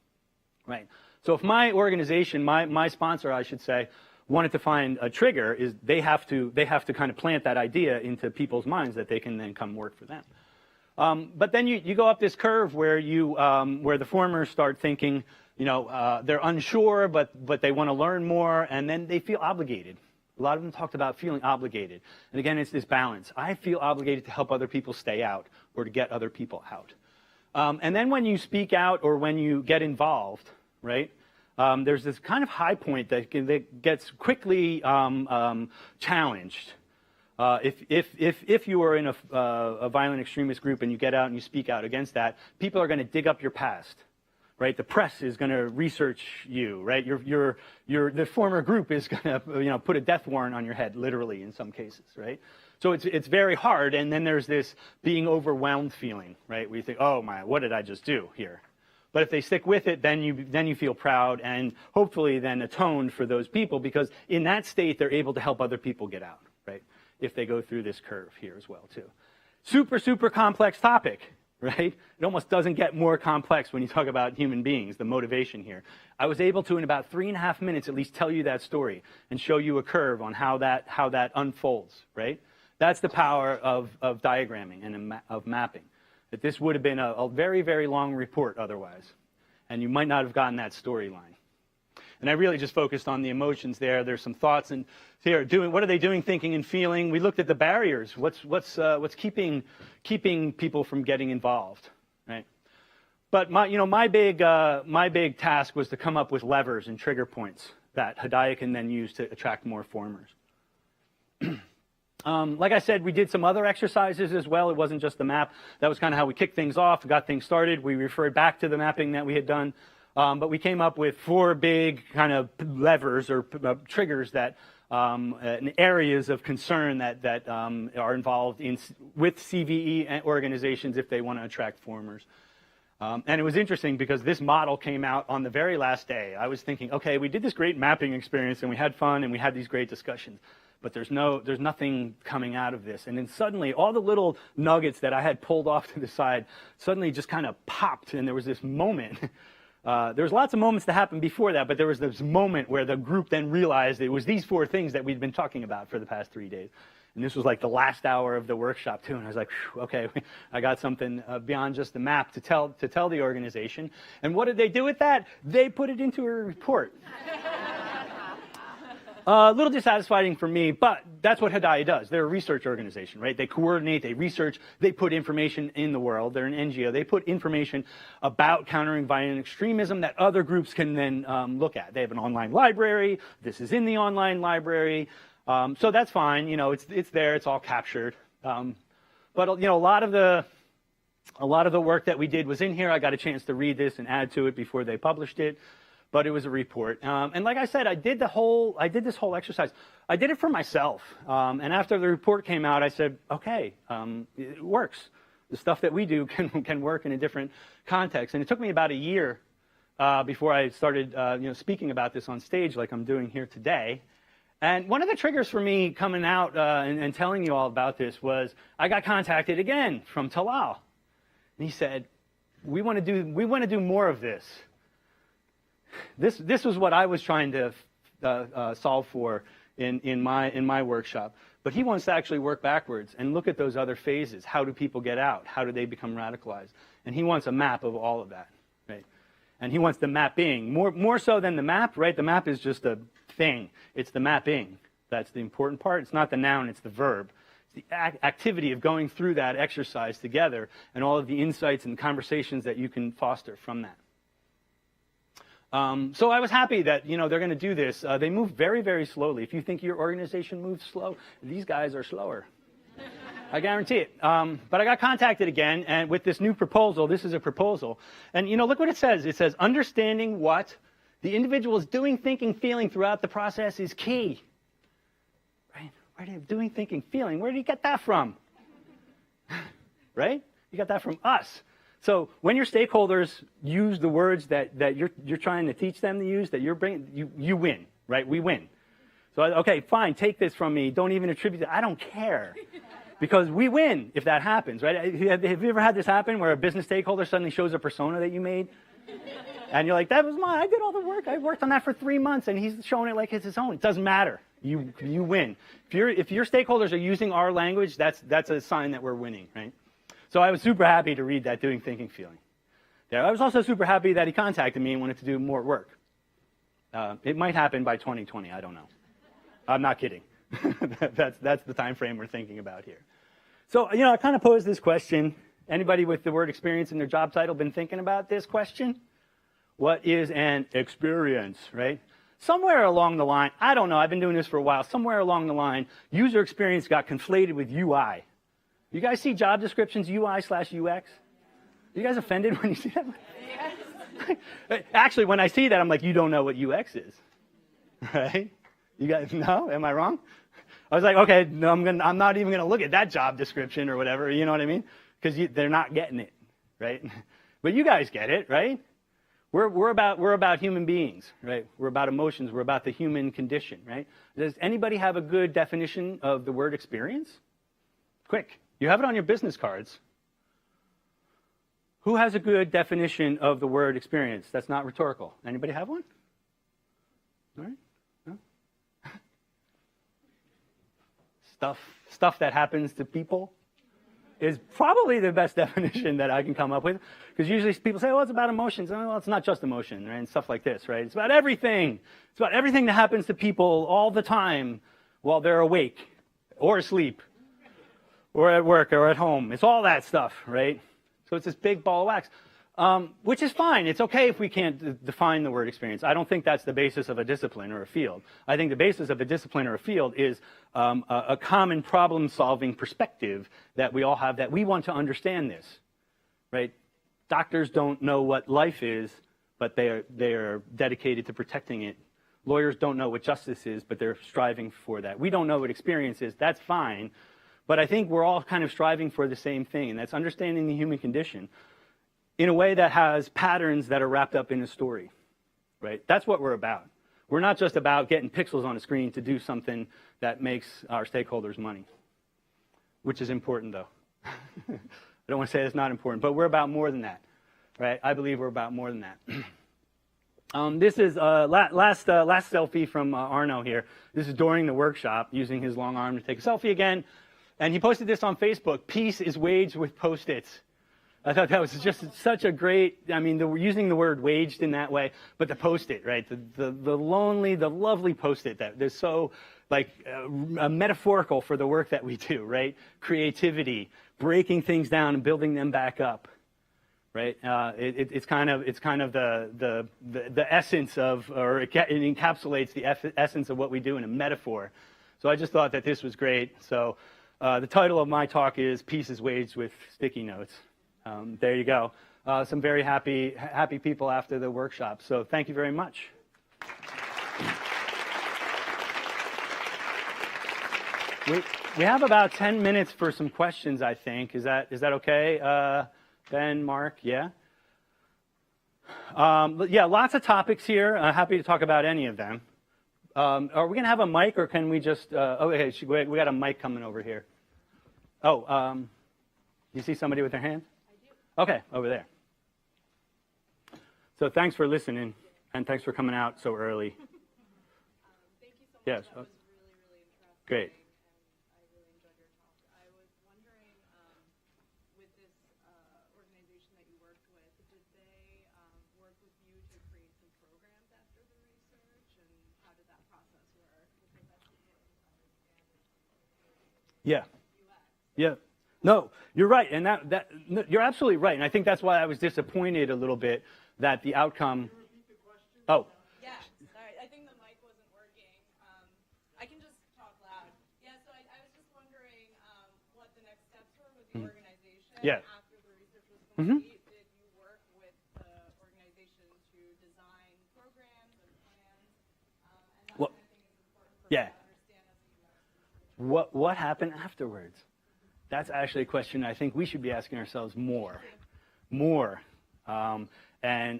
right? So if my organization, my sponsor, I should say, wanted to find a trigger, is they have to kind of plant that idea into people's minds that they can then come work for them. But then you go up this curve where where the formers start thinking, they're unsure, but they want to learn more, and then they feel obligated. A lot of them talked about feeling obligated. And again, it's this balance. I feel obligated to help other people stay out or to get other people out. And then when you speak out or when you get involved, right, there's this kind of high point that gets quickly challenged. If you are in a violent extremist group and you get out and you speak out against that, people are going to dig up your past, right? The press is going to research you, right? The former group is going to put a death warrant on your head, literally in some cases, right? So it's very hard, and then there's this being overwhelmed feeling, right? Where you think, oh my, what did I just do here? But if they stick with it, then you feel proud and hopefully then atoned for those people, because in that state they're able to help other people get out, right? If they go through this curve here as well, too. Super, super complex topic, right? It almost doesn't get more complex when you talk about human beings, the motivation here. I was able to, in about 3.5 minutes, at least tell you that story and show you a curve on how that unfolds, right? That's the power of diagramming and of mapping. That this would have been a very, very long report otherwise, and you might not have gotten that storyline. And I really just focused on the emotions there. There's some thoughts and here what are they doing, thinking, and feeling. We looked at the barriers. What's keeping people from getting involved, right? But my big task was to come up with levers and trigger points that Hedaya can then use to attract more formers. Like I said, we did some other exercises as well. It wasn't just the map. That was kind of how we kicked things off, got things started. We referred back to the mapping that we had done. But we came up with 4 big kind of levers or triggers that areas of concern that are involved with CVE organizations if they want to attract formers. And it was interesting because this model came out on the very last day. I was thinking, okay, we did this great mapping experience and we had fun and we had these great discussions, but there's nothing coming out of this. And then suddenly all the little nuggets that I had pulled off to the side suddenly just kind of popped, and there was this moment. There was lots of moments that happened before that, but there was this moment where the group then realized it was these 4 things that we'd been talking about for the past 3 days. And this was like the last hour of the workshop too. And I was like, okay, I got something beyond just the map to tell the organization. And what did they do with that? They put it into a report. A little dissatisfying for me, but that's what Hedaya does. They're a research organization, right? They coordinate, they research, they put information in the world. They're an NGO. They put information about countering violent extremism that other groups can then look at. They have an online library. This is in the online library. So that's fine, you know, it's there, it's all captured. But you know, a lot of the work that we did was in here. I got a chance to read this and add to it before they published it, but it was a report. And like I said, I did this whole exercise. I did it for myself. And after the report came out, I said, okay, it works. The stuff that we do can work in a different context. And it took me about a year before I started, you know, speaking about this on stage like I'm doing here today. And one of the triggers for me coming out and telling you all about this was I got contacted again from Talal. And he said, we want to do more of this. This was what I was trying to solve for in my workshop. But he wants to actually work backwards and look at those other phases. How do people get out? How do they become radicalized? And he wants a map of all of that, right? And he wants the mapping, more so than the map, right? The map is just a thing. It's the mapping. That's the important part. It's not the noun, it's the verb. It's the activity of going through that exercise together and all of the insights and conversations that you can foster from that. So I was happy that, you know, they're going to do this. They move very, very slowly. If you think your organization moves slow, these guys are slower. I guarantee it. But I got contacted again, and with this new proposal, this is a proposal. And, you know, look what it says. It says, understanding what the individual is doing, thinking, feeling throughout the process is key. Right? Where do you doing, thinking, feeling? Where do you get that from? Right? You got that from us. So when your stakeholders use the words that you're trying to teach them to use, that you're bringing, you win, right? We win. So, okay, fine, take this from me. Don't even attribute it. I don't care. Because we win if that happens, right? Have you ever had this happen where a business stakeholder suddenly shows a persona that you made? And you're like, that was mine. I did all the work. I worked on that for 3 months, and he's showing it like it's his own. It doesn't matter. You win. If your stakeholders are using our language, that's a sign that we're winning, right? So I was super happy to read that Doing, Thinking, Feeling. Yeah, I was also super happy that he contacted me and wanted to do more work. It might happen by 2020. I don't know. I'm not kidding. That's the time frame we're thinking about here. So, you know, I kind of posed this question. Anybody with the word experience in their job title been thinking about this question? What is an experience, right? Somewhere along the line, I don't know, I've been doing this for a while, somewhere along the line, user experience got conflated with UI. You guys see job descriptions, UI/UX? Are you guys offended when you see that? Yes. Actually, when I see that, I'm like, you don't know what UX is, right? You guys know? Am I wrong? I was like, okay, no, I'm not even going to look at that job description or whatever, you know what I mean? Because they're not getting it, right? But you guys get it, right? We're about human beings, right? We're about emotions. We're about the human condition, right? Does anybody have a good definition of the word experience? Quick. You have it on your business cards. Who has a good definition of the word experience? That's not rhetorical. Anybody have one? All right. Stuff that happens to people is probably the best definition that I can come up with. Because usually people say, well, it's about emotions. Well, it's not just emotion, right? And stuff like this, right? It's about everything. It's about everything that happens to people all the time while they're awake or asleep or at work or at home. It's all that stuff, right? So it's this big ball of wax. Which is fine. It's okay if we can't define the word experience. I don't think that's the basis of a discipline or a field. I think the basis of a discipline or a field is a common problem-solving perspective that we all have, that we want to understand this, right? Doctors don't know what life is, but they are dedicated to protecting it. Lawyers don't know what justice is, but they're striving for that. We don't know what experience is. That's fine. But I think we're all kind of striving for the same thing, and that's understanding the human condition. in a way that has patterns that are wrapped up in a story, right? That's what we're about. We're not just about getting pixels on a screen to do something that makes our stakeholders money, which is important, though. I don't want to say it's not important, but we're about more than that, right? I believe we're about more than that. This is last selfie from Arno here. This is during the workshop, using his long arm to take a selfie again. And he posted this on Facebook. Peace is waged with Post-its. I thought that was just such a great, I mean, using the word waged in that way, but the Post-it, right? The lonely, the lovely Post-it that they're so like metaphorical for the work that we do, right? Creativity, breaking things down and building them back up, right? It's kind of the essence of, or it encapsulates the essence of what we do in a metaphor. So I just thought that this was great. So the title of my talk is Peace is Waged with Sticky Notes. There you go. Some very happy people after the workshop. So thank you very much. We have about 10 minutes for some questions, I think. Is that okay? Ben, Mark, yeah? Yeah, lots of topics here. Happy to talk about any of them. Are we going to have a mic, or can we just... okay, we got a mic coming over here. Oh, you see somebody with their hand? Okay, over there. So thanks for listening, and thanks for coming out so early. Thank you so much. Yes. That was really, really interesting. Great. And I really enjoyed your talk. I was wondering, with this organization that you worked with, did they work with you to create some programs after the research, and how did that process work? Because that's important to understand. Yeah. Yeah. No, you're right, and you're absolutely right, and I think that's why I was disappointed a little bit that the outcome. Can you repeat the question? Oh. Yeah, sorry, I think the mic wasn't working. I can just talk loud. Yeah, so I was just wondering what the next steps were with the organization Yeah. after the research was complete. Did you work with the organization to design programs and plans? And that Well, kind of thing is important for yeah. me to understand as a UX. What happened afterwards? That's actually a question I think we should be asking ourselves more. And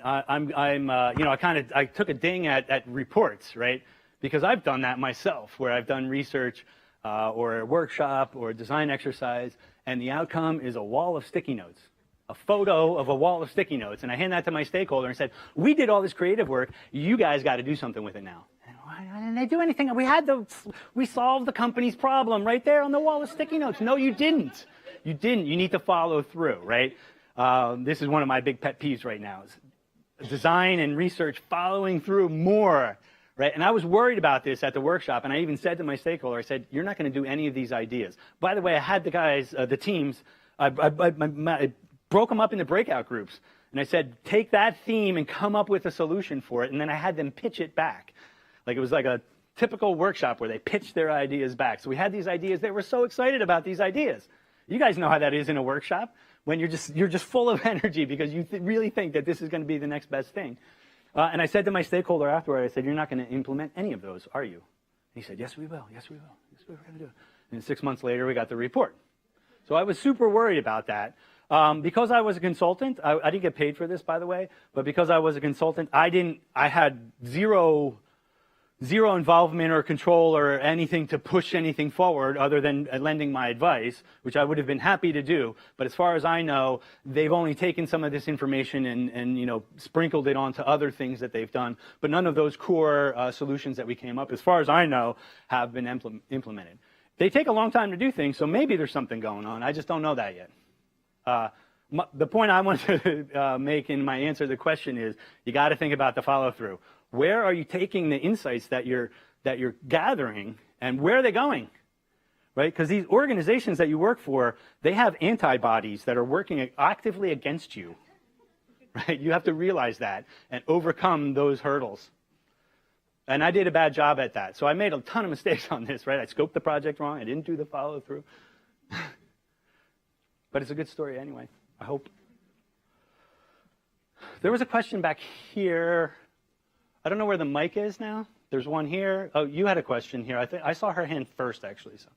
I took a ding at reports, right? Because I've done that myself, where I've done research or a workshop or a design exercise, and the outcome is a wall of sticky notes, a photo of a wall of sticky notes. And I hand that to my stakeholder and said, we did all this creative work. You guys got to do something with it now. Why didn't they do anything? We solved the company's problem right there on the wall of sticky notes. No, you didn't. You didn't. You need to follow through, right? This is one of my big pet peeves right now, is design and research following through more, right? And I was worried about this at the workshop, and I even said to my stakeholder, I said, you're not going to do any of these ideas. By the way, I had the guys, the teams, I broke them up into breakout groups, and I said, take that theme and come up with a solution for it, and then I had them pitch it back. Like it was like a typical workshop where they pitched their ideas back. So we had these ideas. They were so excited about these ideas. You guys know how that is in a workshop when you're just full of energy because you really think that this is going to be the next best thing. And I said to my stakeholder afterward, I said, you're not going to implement any of those, are you? And he said, yes, we will. Yes, we will. Yes, we're going to do it. And 6 months later, we got the report. So I was super worried about that. Because I was a consultant, I didn't get paid for this, by the way, but because I was a consultant, I had zero involvement or control or anything to push anything forward other than lending my advice, which I would have been happy to do. But as far as I know, they've only taken some of this information and sprinkled it onto other things that they've done. But none of those core solutions that we came up, as far as I know, have been implemented. They take a long time to do things, so maybe there's something going on. I just don't know that yet. The point I want to make in my answer to the question is you got to think about the follow-through. Where are you taking the insights that you're gathering, and where are they going? Right? Because these organizations that you work for, they have antibodies that are working actively against you. Right? You have to realize that and overcome those hurdles. And I did a bad job at that. So I made a ton of mistakes on this, right? I scoped the project wrong. I didn't do the follow-through. But it's a good story anyway, I hope. There was a question back here. I don't know where the mic is now. There's one here. Oh, you had a question here. I saw her hand first, actually. So.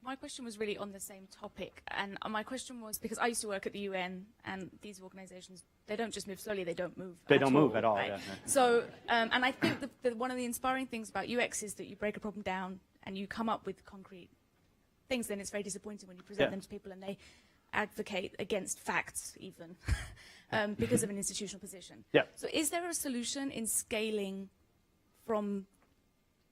my question was really on the same topic, and my question was because I used to work at the UN, and these organizations, they don't just move slowly, they don't move They don't move at all, right? yeah. So, and I think one of the inspiring things about UX is that you break a problem down and you come up with concrete things, then it's very disappointing when you present them to people and they advocate against facts even because of an institutional position. Yeah. So is there a solution in scaling from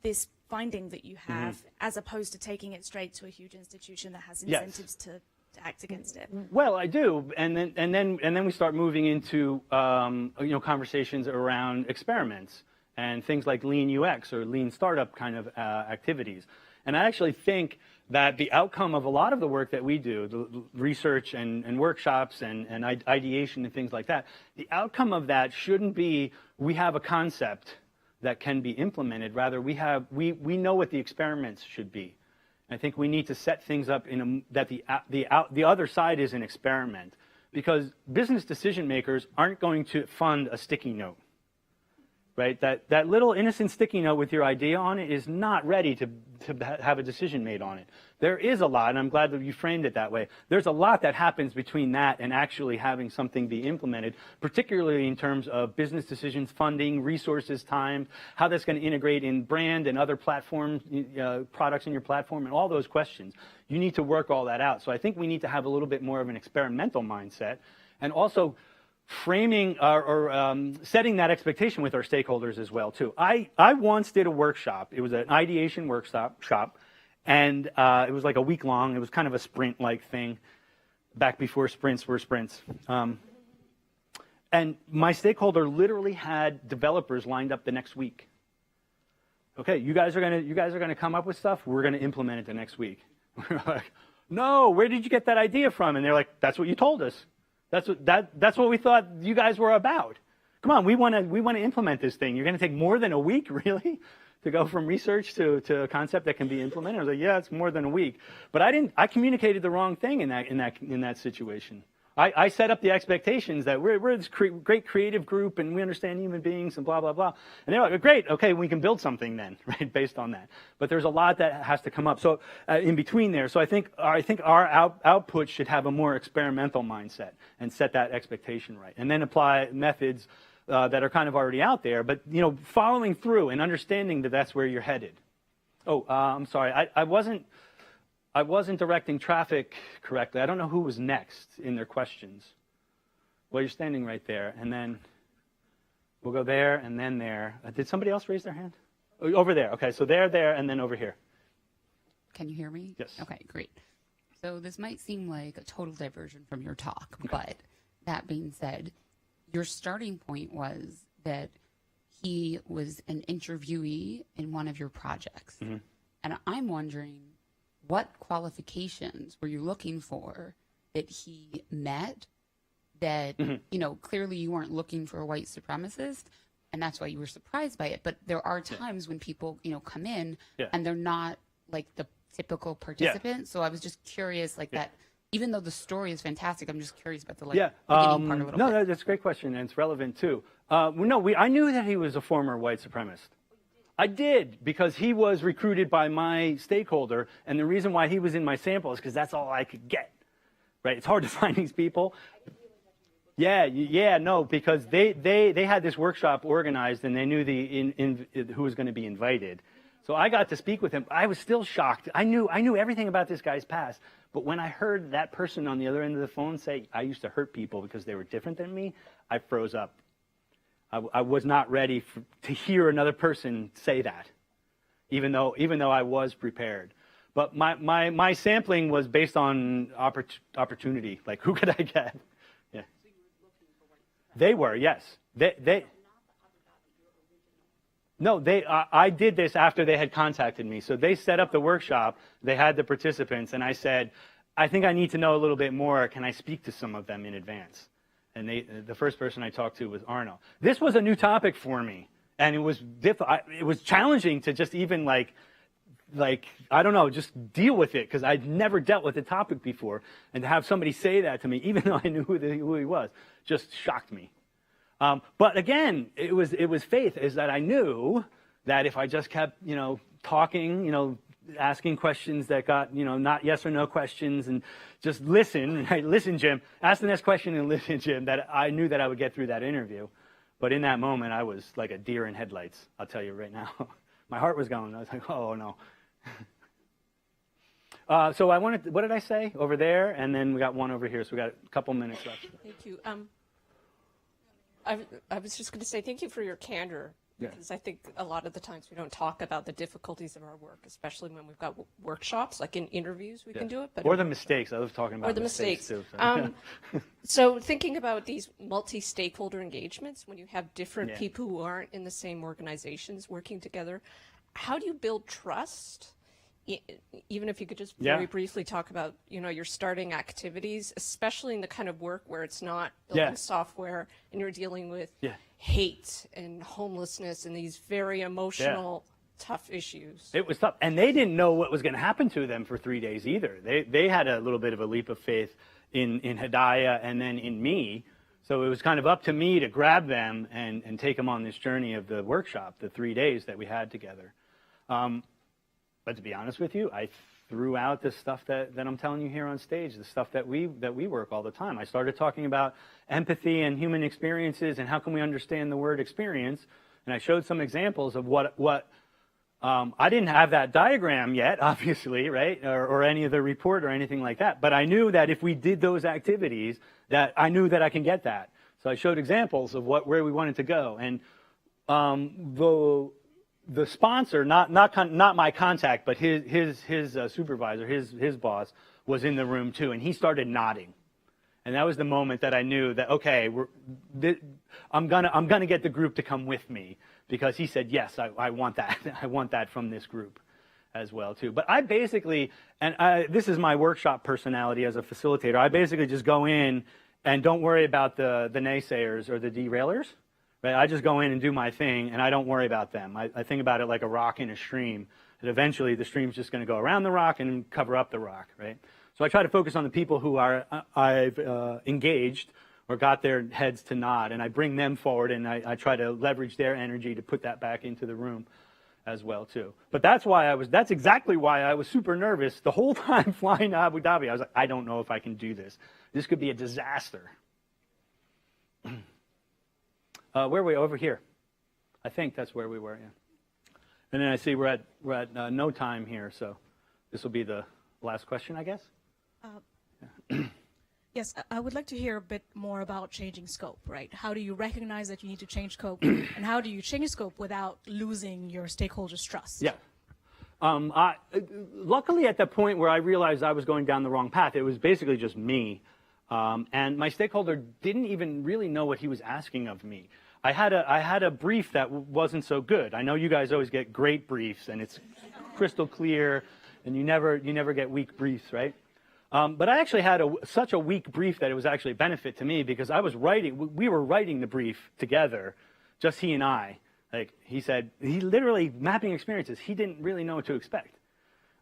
this finding that you have, as opposed to taking it straight to a huge institution that has incentives to act against it? Well, I do, and then we start moving into conversations around experiments and things like lean UX or lean startup kind of activities. And I actually think that the outcome of a lot of the work that we do, the research and workshops and ideation and things like that, the outcome of that shouldn't be we have a concept that can be implemented. Rather, we know what the experiments should be. I think we need to set things up that the other side is an experiment, because business decision makers aren't going to fund a sticky note, right? That little innocent sticky note with your idea on it is not ready to have a decision made on it. There is a lot, and I'm glad that you framed it that way. There's a lot that happens between that and actually having something be implemented, particularly in terms of business decisions, funding, resources, time, how that's going to integrate in brand and other platforms, products in your platform, and all those questions. You need to work all that out. So I think we need to have a little bit more of an experimental mindset, and also framing or setting that expectation with our stakeholders as well too. I once did a workshop. It was an ideation workshop, and it was like a week long. It was kind of a sprint-like thing, back before sprints were sprints. And my stakeholder literally had developers lined up the next week. Okay, you guys are gonna come up with stuff. We're gonna implement it the next week. We're like, no, where did you get that idea from? And they're like, that's what you told us. That's what we thought you guys were about. Come on, we want to implement this thing. You're going to take more than a week, really, to go from research to a concept that can be implemented. I was like, yeah, it's more than a week. But I communicated the wrong thing in that situation. I set up the expectations that we're this great creative group and we understand human beings and blah, blah, blah. And they're like, great, okay, we can build something then, right, based on that. But there's a lot that has to come up. So in between there, so I think our output should have a more experimental mindset and set that expectation right. And then apply methods that are kind of already out there, but following through and understanding that that's where you're headed. Oh, I'm sorry, I wasn't directing traffic correctly. I don't know who was next in their questions. Well, you're standing right there, and then we'll go there and then there. Did somebody else raise their hand? Oh, over there. Okay, so there, and then over here. Can you hear me? Yes. Okay, great. So this might seem like a total diversion from your talk, but that being said, your starting point was that he was an interviewee in one of your projects. Mm-hmm. And I'm wondering, what qualifications were you looking for that he met that, clearly you weren't looking for a white supremacist, and that's why you were surprised by it. But there are times when people, come in and they're not like the typical participant. Yeah. So I was just curious, that, even though the story is fantastic, I'm just curious about the beginning part a little bit. No, that's a great question, and it's relevant too. I knew that he was a former white supremacist. I did, because he was recruited by my stakeholder, and the reason why he was in my sample is because that's all I could get, right? It's hard to find these people. Because they had this workshop organized, and they knew who was going to be invited. So I got to speak with him. I was still shocked. I knew everything about this guy's past, but when I heard that person on the other end of the phone say, I used to hurt people because they were different than me, I froze up. I was not ready to hear another person say that, even though I was prepared. But my sampling was based on opportunity. Like, who could I get? Yeah. So you were looking for white supremacists? They were, yes. I did this after they had contacted me. So they set up the workshop. They had the participants, and I said, I think I need to know a little bit more. Can I speak to some of them in advance? And the first person I talked to was Arno. This was a new topic for me, and it was it was challenging to just even just deal with it, because I'd never dealt with the topic before, and to have somebody say that to me, even though I knew who he was, just shocked me. But again, it was faith, is that I knew that if I just kept talking, asking questions that got, not yes or no questions, and just listen, right? Listen, Jim. Ask the next question and listen, Jim, that I knew that I would get through that interview. But in that moment, I was like a deer in headlights, I'll tell you right now. My heart was going. I was like, oh, no. So what did I say? Over there, and then we got one over here, so we got a couple minutes left. Thank you. I was just going to say thank you for your candor, because I think a lot of the times we don't talk about the difficulties of our work, especially when we've got workshops, like in interviews we can do it. But or the mistakes. I was talking about mistakes too. So. So thinking about these multi-stakeholder engagements, when you have different people who aren't in the same organizations working together, how do you build trust? Even if you could just very briefly talk about, your starting activities, especially in the kind of work where it's not building software and you're dealing with hate and homelessness and these very emotional, tough issues. It was tough. And they didn't know what was going to happen to them for 3 days either. They had a little bit of a leap of faith in Hidayah and then in me. So it was kind of up to me to grab them and take them on this journey of the workshop, the 3 days that we had together. But to be honest with you, I threw out the stuff that I'm telling you here on stage, the stuff that we work all the time. I started talking about empathy and human experiences and how can we understand the word experience. And I showed some examples of what I didn't have that diagram yet, obviously, right, or any of the report or anything like that. But I knew that if we did those activities, that I knew that I can get that. So I showed examples of where we wanted to go. And the sponsor, not my contact, but his supervisor, his boss, was in the room too, and he started nodding, and that was the moment that I knew that okay, I'm gonna get the group to come with me, because he said yes, I want that, I want that from this group as well too. But I basically, this is my workshop personality as a facilitator, I basically just go in and don't worry about the naysayers or the derailers. Right? I just go in and do my thing, and I don't worry about them. I think about it like a rock in a stream, that eventually the stream's just going to go around the rock and cover up the rock, right? So I try to focus on the people who I've engaged or got their heads to nod, and I bring them forward, and I try to leverage their energy to put that back into the room as well, too. But that's exactly why I was super nervous the whole time flying to Abu Dhabi. I was like, I don't know if I can do this. This could be a disaster. Where were we? Over here. I think that's where we were, yeah. And then I see we're at no time here, so this will be the last question, I guess. Yes, I would like to hear a bit more about changing scope, right? How do you recognize that you need to change scope, and how do you change scope without losing your stakeholders' trust? Yeah. Luckily, at the point where I realized I was going down the wrong path, it was basically just me. And my stakeholder didn't even really know what he was asking of me. I had a brief that wasn't so good. I know you guys always get great briefs, and it's crystal clear, and you never get weak briefs, right? But I actually had such a weak brief that it was actually a benefit to me, because we were writing the brief together, just he and I. Like he said, he literally mapping experiences. He didn't really know what to expect,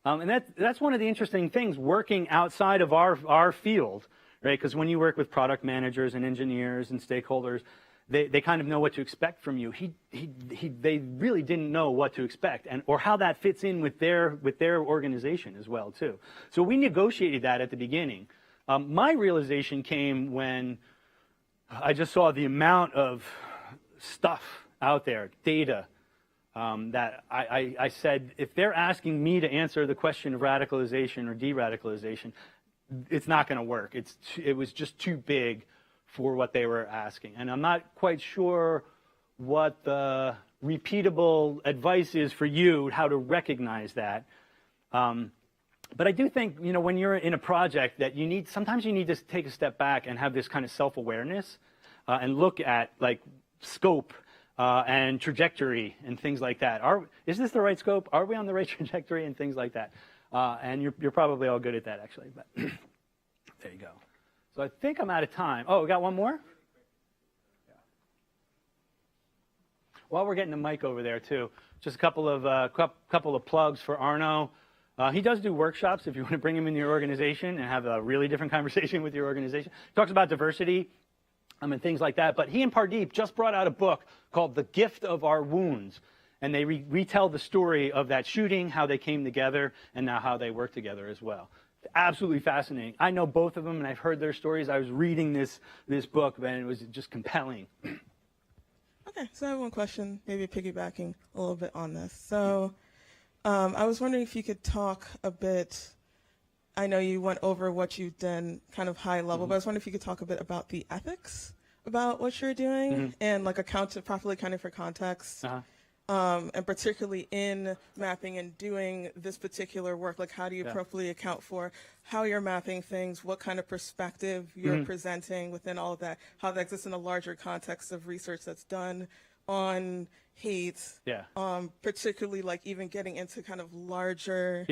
and that's one of the interesting things working outside of our field. Right, because when you work with product managers and engineers and stakeholders, they kind of know what to expect from you. They really didn't know what to expect, or how that fits in with their organization as well too. So we negotiated that at the beginning. My realization came when I just saw the amount of stuff out there, data, that I said, if they're asking me to answer the question of radicalization or de-radicalization, it's not going to work. It was just too big for what they were asking. And I'm not quite sure what the repeatable advice is for you, how to recognize that. But I do think, when you're in a project that sometimes you need to take a step back and have this kind of self-awareness and look at like scope and trajectory and things like that. Is this the right scope? Are we on the right trajectory and things like that? And you're probably all good at that, actually. But there you go. So I think I'm out of time. Oh, we got one more? Yeah. While we're getting the mic over there, too, just a couple of plugs for Arno. He does do workshops if you want to bring him into your organization and have a really different conversation with your organization. He talks about diversity and things like that. But he and Pardeep just brought out a book called The Gift of Our Wounds. and they retell the story of that shooting, how they came together, and now how they work together as well. Absolutely fascinating. I know both of them, and I've heard their stories. I was reading this book, and it was just compelling. Okay, so I have one question, maybe piggybacking a little bit on this. So I was wondering if you could talk a bit, I know you went over what you've done kind of high level, but I was wondering if you could talk a bit about the ethics about what you're doing and like properly accounting for context. And particularly in mapping and doing this particular work, like how do you properly account for how you're mapping things, what kind of perspective you're presenting within all of that, how that exists in a larger context of research that's done on hate, particularly like even getting into kind of larger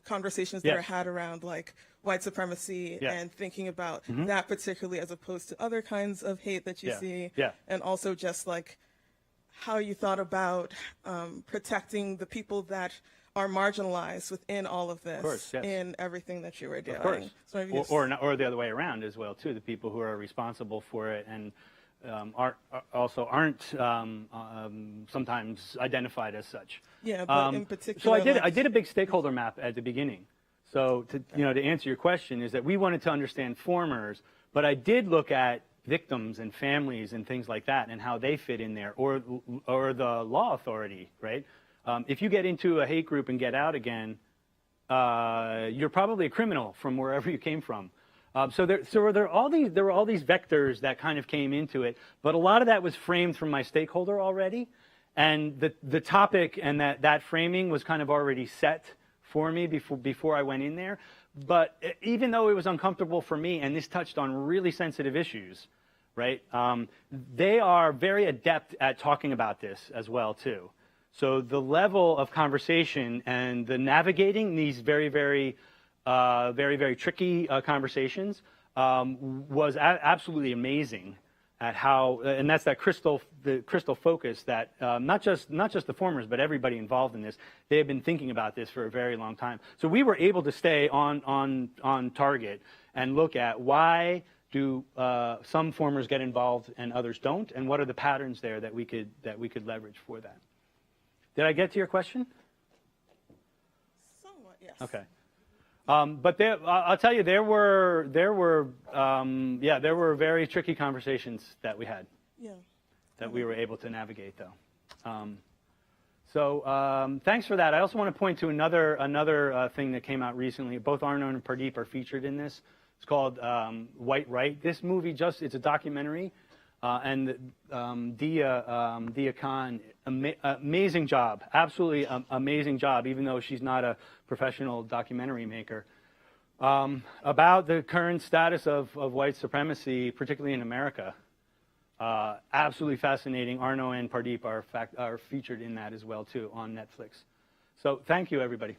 conversations that are had around like white supremacy and thinking about that particularly as opposed to other kinds of hate that you see, and also just like how you thought about protecting the people that are marginalized within all of this, in everything that you were doing. Of course. So or the other way around as well, too, the people who are responsible for it and aren't sometimes identified as such. Yeah, but in particular. So I did a big stakeholder map at the beginning. So to answer your question is that we wanted to understand formers, but I did look at victims and families and things like that and how they fit in there, or the law authority, right? If you get into a hate group and get out again, you're probably a criminal from wherever you came from. So there were all these vectors that kind of came into it, but a lot of that was framed from my stakeholder already, and the topic and that framing was kind of already set for me before I went in there. But even though it was uncomfortable for me, and this touched on really sensitive issues, right? They are very adept at talking about this as well too. So the level of conversation and the navigating these very, very tricky conversations was absolutely amazing at how, and that's the crystal focus that not just the formers, but everybody involved in this, they have been thinking about this for a very long time. So we were able to stay on target and look at why do some formers get involved and others don't, and what are the patterns there that we could leverage for that. Did I get to your question? Somewhat, yes. Okay. But I'll tell you, there were very tricky conversations that we had. That we were able to navigate, though. So thanks for that. I also want to point to another thing that came out recently. Both Arno and Pardeep are featured in this. It's called White Right. This movie it's a documentary, and Dia Khan, amazing job, absolutely amazing job, even though she's not a professional documentary maker, about the current status of white supremacy, particularly in America. Absolutely fascinating. Arno and Pardeep are featured in that as well too on Netflix. So thank you, everybody.